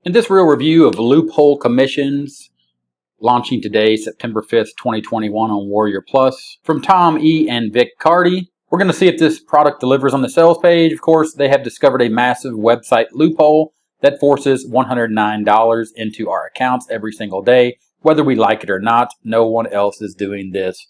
In this real review of Loophole commissions, launching today, September 5th, 2021 on Warrior Plus, from Tom E. and Vick Carty, we're going to see if this product delivers on the sales page. Of course, they have discovered a massive website loophole that forces $109 into our accounts every single day. Whether we like it or not, no one else is doing this.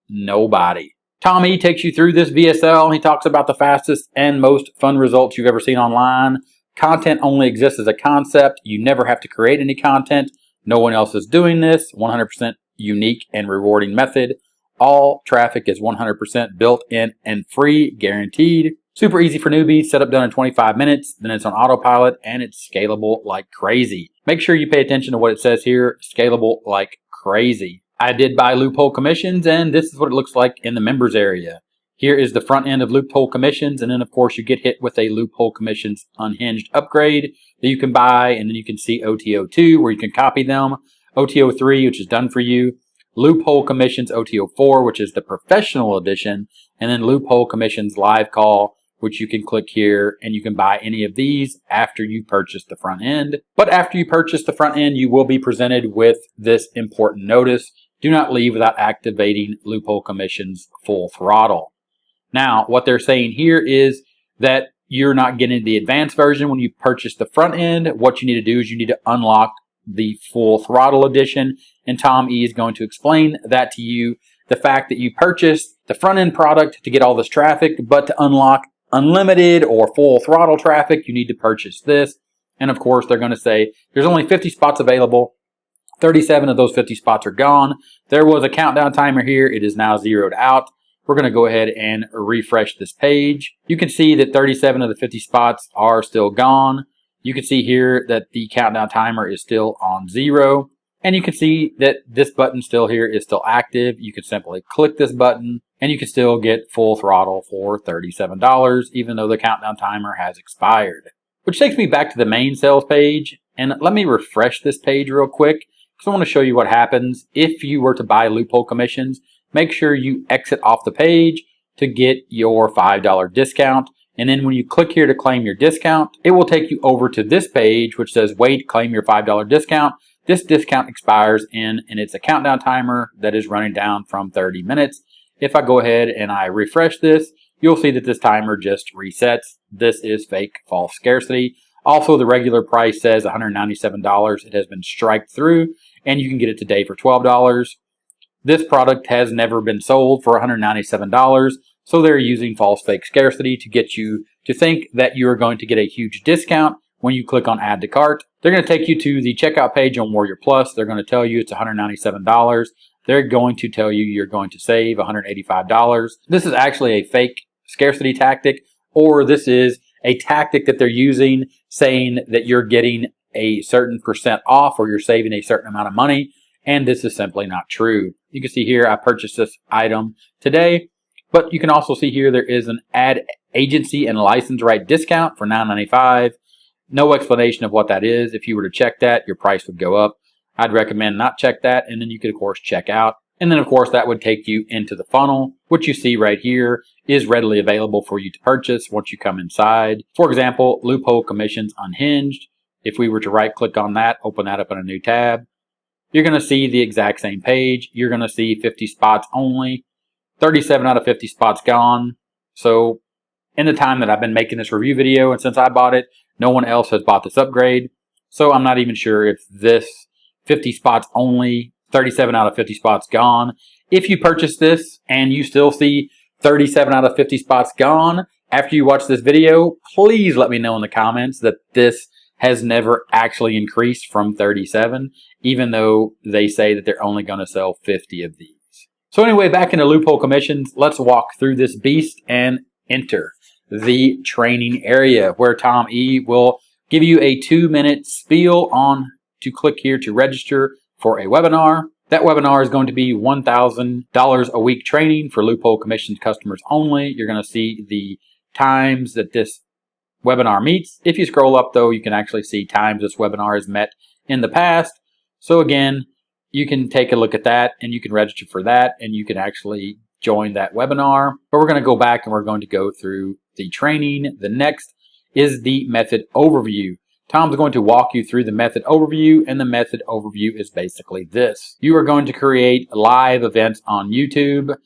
Nobody. Tom E. takes you through this VSL. He talks about the fastest and most fun results you've ever seen online. Content only exists as a concept. You never have to create any content. No one else is doing this. 100% unique and rewarding method. All traffic is 100% built in and free, guaranteed. Super easy for newbies, setup done in 25 minutes, then it's on autopilot, and it's scalable like crazy. Make sure you pay attention to what it says here, scalable like crazy. I did buy Loophole commissions, and this is what it looks like in the members area. Here is the front end of Loophole commissions, and then of course you get hit with a Loophole commissions unhinged upgrade that you can buy, and then you can see OTO2 where you can copy them, OTO3 which is done for you, Loophole commissions OTO4 which is the professional edition, and then Loophole commissions live call which you can click here and you can buy any of these after you purchase the front end. But after you purchase the front end, you will be presented with this important notice. Do not leave without activating Loophole commissions full throttle. Now, what they're saying here is that you're not getting the advanced version when you purchase the front end. What you need to do is you need to unlock the full throttle edition, and Tom E is going to explain that to you. The fact that you purchased the front end product to get all this traffic, but to unlock unlimited or full throttle traffic, you need to purchase this. And of course, they're going to say there's only 50 spots available. 37 of those 50 spots are gone. There was a countdown timer here. It is now zeroed out. We're going to go ahead and refresh this page. You can see that 37 of the 50 spots are still gone. You can see here that the countdown timer is still on 0. And you can see that this button still here is still active. You can simply click this button and you can still get full throttle for $37, even though the countdown timer has expired. Which takes me back to the main sales page. And let me refresh this page real quick, because I want to show you what happens if you were to buy Loophole commissions. Make sure you exit off the page to get your $5 discount. And then when you click here to claim your discount, it will take you over to this page which says, wait, claim your $5 discount. This discount expires and it's a countdown timer that is running down from 30 minutes. If I go ahead and I refresh this, you'll see that this timer just resets. This is fake false scarcity. Also, the regular price says $197. It has been striked through, and you can get it today for $12. This product has never been sold for $197, so they're using false fake scarcity to get you to think that you are going to get a huge discount when you click on Add to Cart. They're going to take you to the checkout page on Warrior Plus. They're going to tell you it's $197. They're going to tell you you're going to save $185. This is actually a fake scarcity tactic, or this is a tactic that they're using saying that you're getting a certain percent off or you're saving a certain amount of money, and this is simply not true. You can see here I purchased this item today, but you can also see here there is an ad agency and license right discount for $9.95. No explanation of what that is. If you were to check that, your price would go up. I'd recommend not check that, and then you could of course check out. And then of course that would take you into the funnel. What you see right here is readily available for you to purchase once you come inside. For example, Loophole commissions unhinged. If we were to right click on that, open that up in a new tab, you're going to see the exact same page. You're going to see 50 spots only. 37 out of 50 spots gone. So in the time that I've been making this review video and since I bought it, no one else has bought this upgrade. So I'm not even sure if this 50 spots only, 37 out of 50 spots gone. If you purchase this and you still see 37 out of 50 spots gone after you watch this video, please let me know in the comments that this has never actually increased from 37, even though they say that they're only going to sell 50 of these. So anyway, back into Loophole commissions, let's walk through this beast and enter the training area where Tom E will give you a 2-minute spiel on to click here to register for a webinar. That webinar is going to be $1,000 a week training for Loophole commissioned customers only. You're going to see the times that this webinar meets. If you scroll up though, you can actually see times this webinar has met in the past. So again, you can take a look at that and you can register for that and you can actually join that webinar. But we're going to go back and we're going to go through the training. The next is the method overview. Tom's going to walk you through the method overview, and the method overview is basically this. You are going to create live events on YouTube,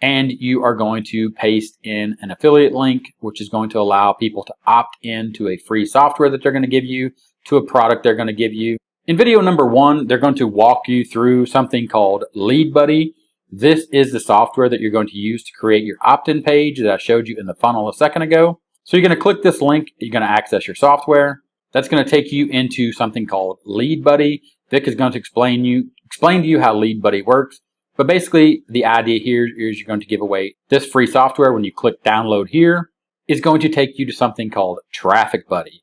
and you are going to paste in an affiliate link, which is going to allow people to opt into a free software that they're going to give you, to a product they're going to give you. In video number 1, they're going to walk you through something called Lead Buddy. This is the software that you're going to use to create your opt-in page that I showed you in the funnel a second ago. So you're going to click this link, you're going to access your software. That's going to take you into something called Lead Buddy. Vic is going to explain to you how Lead Buddy works. But basically, the idea here is you're going to give away this free software. When you click download here, is going to take you to something called Traffic Buddy.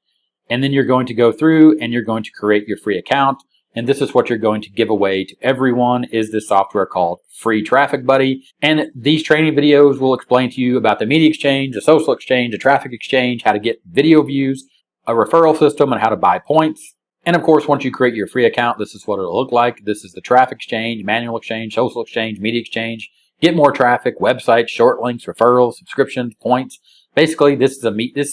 And then you're going to go through and you're going to create your free account. And this is what you're going to give away to everyone, is this software called Free Traffic Buddy. And these training videos will explain to you about the media exchange, the social exchange, the traffic exchange, how to get video views, a referral system, and how to buy points. And of course, once you create your free account, this is what it'll look like. This is the traffic exchange, manual exchange, social exchange, media exchange, get more traffic, websites, short links, referrals, subscriptions, points. Basically, this is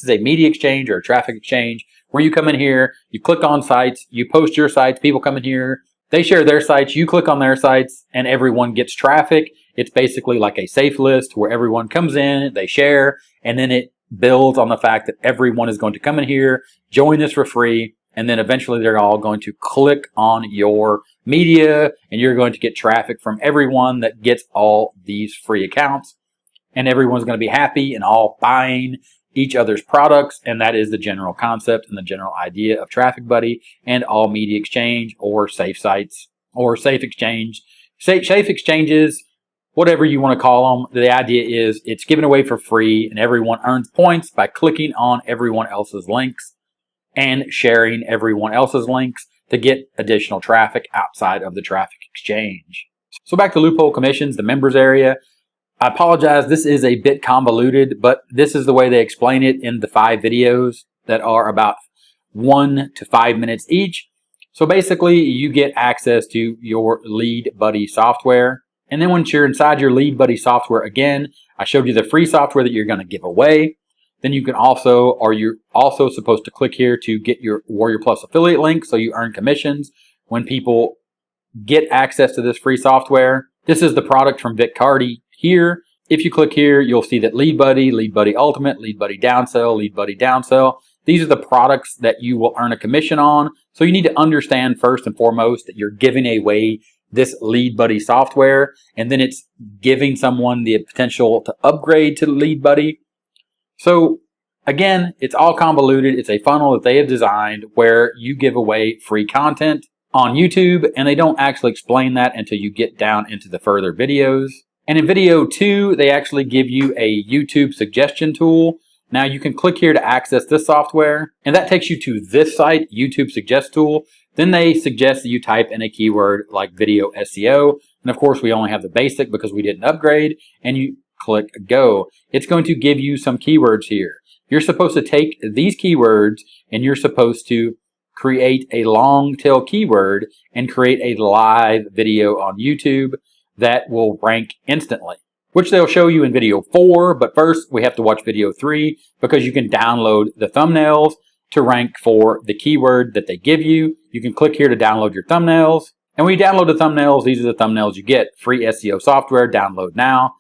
a media exchange or a traffic exchange where you come in here, you click on sites, you post your sites, people come in here, they share their sites, you click on their sites, and everyone gets traffic. It's basically like a safe list where everyone comes in, they share, and then it builds on the fact that everyone is going to come in here, join this for free, and then eventually they're all going to click on your media, and you're going to get traffic from everyone that gets all these free accounts, and everyone's going to be happy and all buying each other's products. And that is the general concept and the general idea of Traffic Buddy and all media exchange or safe sites or safe exchanges, whatever you want to call them. The idea is it's given away for free, and everyone earns points by clicking on everyone else's links and sharing everyone else's links to get additional traffic outside of the traffic exchange. So back to Loophole commissions, the members area. I apologize, this is a bit convoluted, but this is the way they explain it in the 5 videos that are about 1 to 5 minutes each. So basically, you get access to your Lead Buddy software. And then once you're inside your Lead Buddy software again, I showed you the free software that you're going to give away. Then you can you're also supposed to click here to get your Warrior Plus affiliate link so you earn commissions when people get access to this free software. This is the product from Vick Carty here. If you click here, you'll see that Lead Buddy Ultimate, Lead Buddy Downsell, Lead Buddy Downsell. These are the products that you will earn a commission on. So you need to understand first and foremost that you're giving away this Lead Buddy software, and then it's giving someone the potential to upgrade to Lead Buddy. So again, it's all convoluted. It's a funnel that they have designed where you give away free content on YouTube, and they don't actually explain that until you get down into the further videos. And in video 2, they actually give you a YouTube suggestion tool. Now you can click here to access this software, and that takes you to this site, YouTube Suggest Tool. Then they suggest that you type in a keyword like video SEO. And of course, we only have the basic because we didn't upgrade, and you click go. It's going to give you some keywords here. You're supposed to take these keywords and you're supposed to create a long tail keyword and create a live video on YouTube that will rank instantly, which they'll show you in video 4. But first we have to watch video 3 because you can download the thumbnails to rank for the keyword that they give you. You can click here to download your thumbnails. And when you download the thumbnails, these are the thumbnails you get. Free SEO software, download now.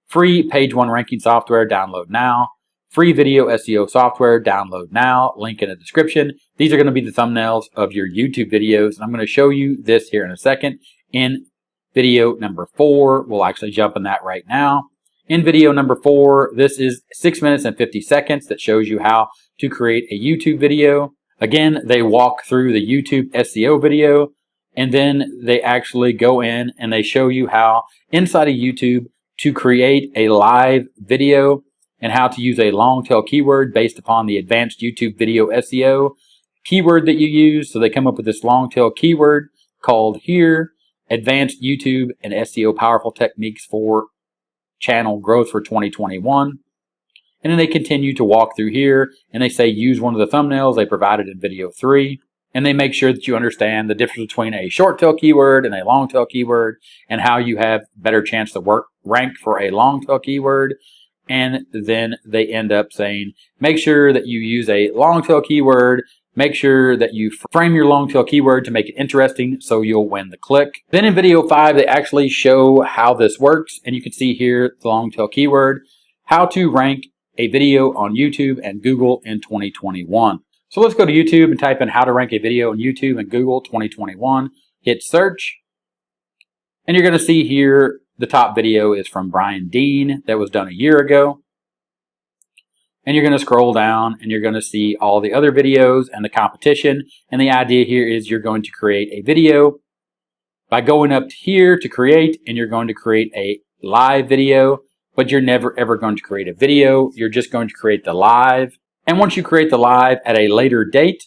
Free page 1 ranking software, download now. Free video SEO software, download now. Link in the description. These are going to be the thumbnails of your YouTube videos. And I'm going to show you this here in a second. In video number 4, we'll actually jump in that right now. In video number 4, this is 6 minutes and 50 seconds that shows you how to create a YouTube video. Again, they walk through the YouTube SEO video, and then they actually go in and they show you how inside of YouTube to create a live video and how to use a long tail keyword based upon the advanced YouTube video SEO keyword that you use. So they come up with this long tail keyword called here, advanced YouTube and SEO powerful techniques for channel growth for 2021. And then they continue to walk through here and they say use one of the thumbnails they provided in video 3. And they make sure that you understand the difference between a short tail keyword and a long tail keyword and how you have better chance to rank for a long tail keyword. And then they end up saying, make sure that you use a long tail keyword Make sure that you frame your long tail keyword to make it interesting so you'll win the click. Then in video 5, they actually show how this works. And you can see here the long tail keyword, how to rank a video on YouTube and Google in 2021. So let's go to YouTube and type in how to rank a video on YouTube and Google 2021. Hit search. And you're going to see here the top video is from Brian Dean that was done a year ago. And you're going to scroll down and you're going to see all the other videos and the competition. And the idea here is you're going to create a video by going up here to create, and you're going to create a live video, but you're never ever going to create a video. You're just going to create the live. And once you create the live at a later date,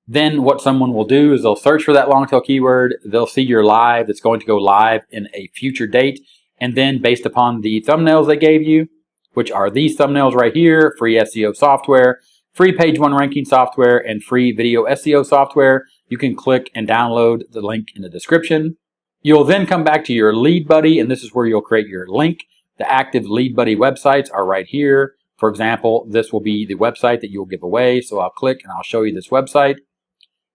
then what someone will do is they'll search for that long tail keyword. They'll see your live that's going to go live in a future date. And then based upon the thumbnails they gave you, which are these thumbnails right here, free SEO software, free page 1 ranking software, and free video SEO software, you can click and download the link in the description. You'll then come back to your Lead Buddy, and this is where you'll create your link. The active Lead Buddy websites are right here. For example, this will be the website that you'll give away. So I'll click and I'll show you this website.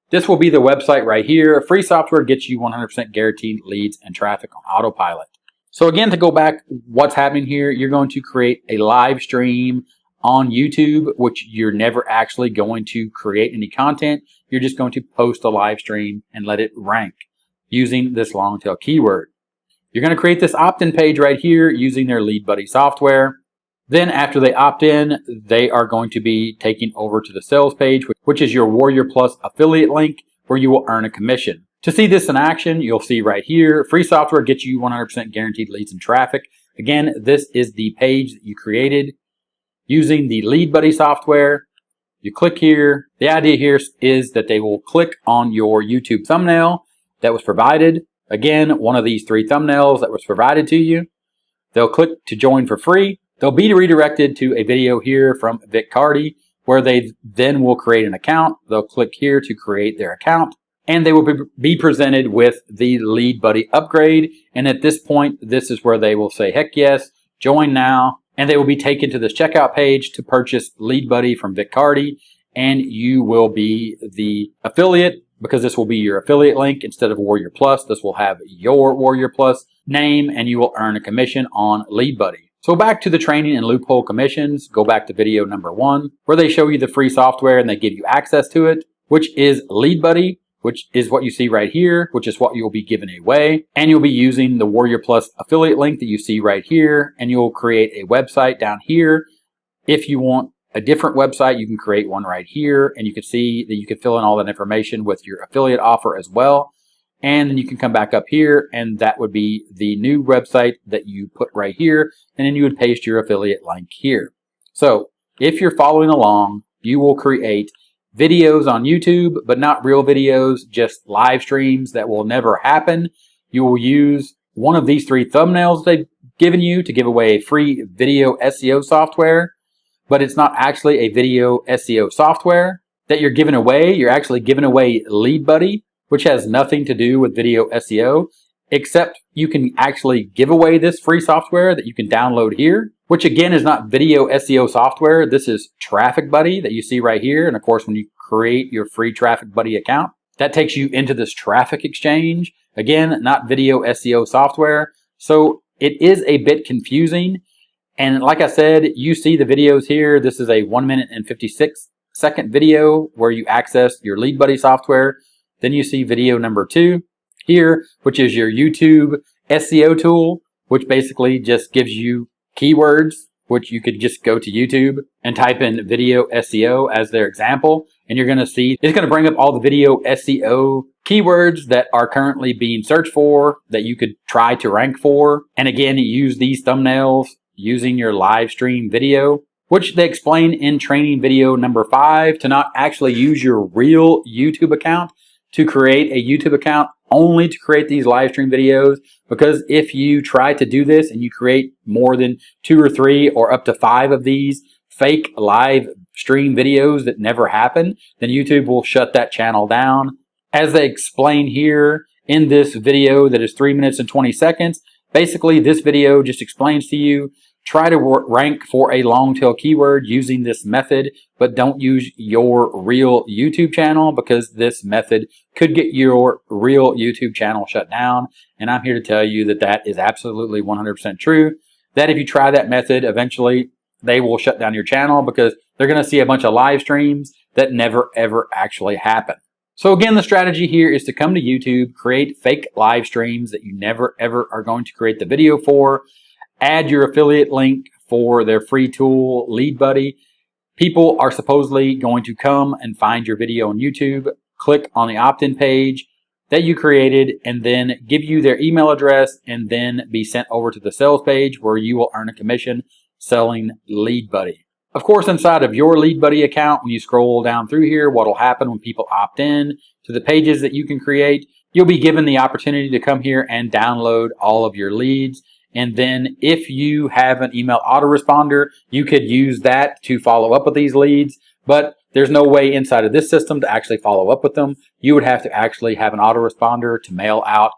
This will be the website right here. Free software gets you 100% guaranteed leads and traffic on autopilot. So again, to go back, what's happening here, you're going to create a live stream on YouTube, which you're never actually going to create any content. You're just going to post a live stream and let it rank using this long tail keyword. You're going to create this opt-in page right here using their Lead Buddy software. Then after they opt in, they are going to be taken over to the sales page, which is your Warrior Plus affiliate link where you will earn a commission. To see this in action, you'll see right here, free software gets you 100% guaranteed leads and traffic. Again, this is the page that you created using the Lead Buddy software. You click here. The idea here is that they will click on your YouTube thumbnail that was provided. Again, one of these 3 thumbnails that was provided to you. They'll click to join for free. They'll be redirected to a video here from Vick Carty where they then will create an account. They'll click here to create their account. And they will be presented with the Lead Buddy upgrade. And at this point, this is where they will say, heck yes, join now. And they will be taken to this checkout page to purchase Lead Buddy from Vick Carty. And you will be the affiliate because this will be your affiliate link instead of Warrior Plus. This will have your Warrior Plus name and you will earn a commission on Lead Buddy. So back to the training and loophole commissions, go back to video number 1 where they show you the free software and they give you access to it, which is Lead Buddy, which is what you see right here, which is what you'll be giving away. And you'll be using the Warrior Plus affiliate link that you see right here, and you'll create a website down here. If you want a different website, you can create one right here, and you can see that you can fill in all that information with your affiliate offer as well. And then you can come back up here, and that would be the new website that you put right here, and then you would paste your affiliate link here. So if you're following along, you will create videos on YouTube, but not real videos, just live streams that will never happen. You will use one of these 3 thumbnails they've given you to give away a free video SEO software, but it's not actually a video SEO software that you're giving away. You're actually giving away Lead Buddy, which has nothing to do with video SEO, except you can actually give away this free software that you can download here, which again is not video SEO software. This is Traffic Buddy that you see right here. And of course, when you create your free Traffic Buddy account, that takes you into this traffic exchange. Again, not video SEO software. So it is a bit confusing. And like I said, you see the videos here. This is a 1 minute and 56-second video where you access your Lead Buddy software. Then you see video number 2 here, which is your YouTube SEO tool, which basically just gives you keywords, which you could just go to YouTube and type in video SEO as their example. And you're going to see, it's going to bring up all the video SEO keywords that are currently being searched for that you could try to rank for. And again, use these thumbnails using your live stream video, which they explain in training video number 5 to not actually use your real YouTube account to create a YouTube account only to create these live stream videos. Because if you try to do this and you create more than 2 or 3 or up to 5 of these fake live stream videos that never happen, then YouTube will shut that channel down. As they explain here in this video that is 3 minutes and 20 seconds, basically this video just explains to you Try to rank for a long tail keyword using this method, but don't use your real YouTube channel because this method could get your real YouTube channel shut down. And I'm here to tell you that that is absolutely 100% true. That if you try that method, eventually they will shut down your channel because they're going to see a bunch of live streams that never ever actually happen. So again, the strategy here is to come to YouTube, create fake live streams that you never ever are going to create the video for, add your affiliate link for their free tool, Lead Buddy. People are supposedly going to come and find your video on YouTube, click on the opt-in page that you created, and then give you their email address and then be sent over to the sales page where you will earn a commission selling Lead Buddy. Of course, inside of your Lead Buddy account, when you scroll down through here, what will happen when people opt in to the pages that you can create, you'll be given the opportunity to come here and download all of your leads. And then if you have an email autoresponder, you could use that to follow up with these leads. But there's no way inside of this system to actually follow up with them. You would have to actually have an autoresponder to mail out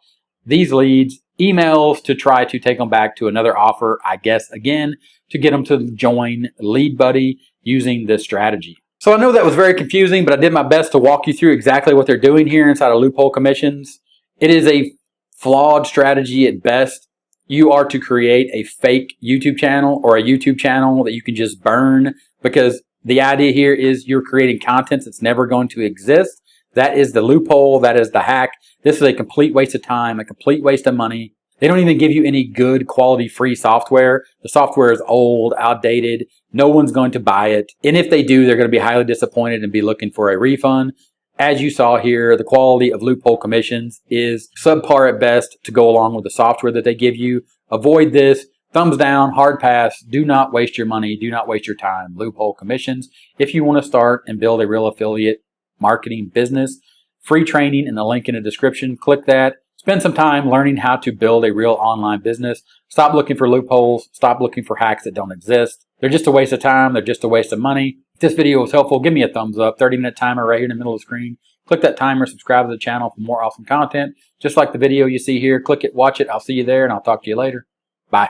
these leads, emails to try to take them back to another offer, I guess, again, to get them to join Lead Buddy using this strategy. So I know that was very confusing, but I did my best to walk you through exactly what they're doing here inside of Loophole Commissions. It is a flawed strategy at best. You are to create a fake YouTube channel or a YouTube channel that you can just burn, because the idea here is you're creating content that's never going to exist. That is the loophole. That is the hack. This is a complete waste of time, a complete waste of money. They don't even give you any good quality free software. The software is old, outdated. No one's going to buy it. And if they do, they're going to be highly disappointed and be looking for a refund. As you saw here, the quality of Loophole Commissions is subpar at best to go along with the software that they give you. Avoid this. Thumbs down, hard pass. Do not waste your money. Do not waste your time. Loophole Commissions. If you want to start and build a real affiliate marketing business, free training in the link in the description. Click that. Spend some time learning how to build a real online business. Stop looking for loopholes. Stop looking for hacks that don't exist. They're just a waste of time. They're just a waste of money. If this video was helpful, give me a thumbs up. 30-minute timer right here in the middle of the screen. Click that timer. Subscribe to the channel for more awesome content. Just like the video you see here. Click it, watch it. I'll see you there, and I'll talk to you later. Bye.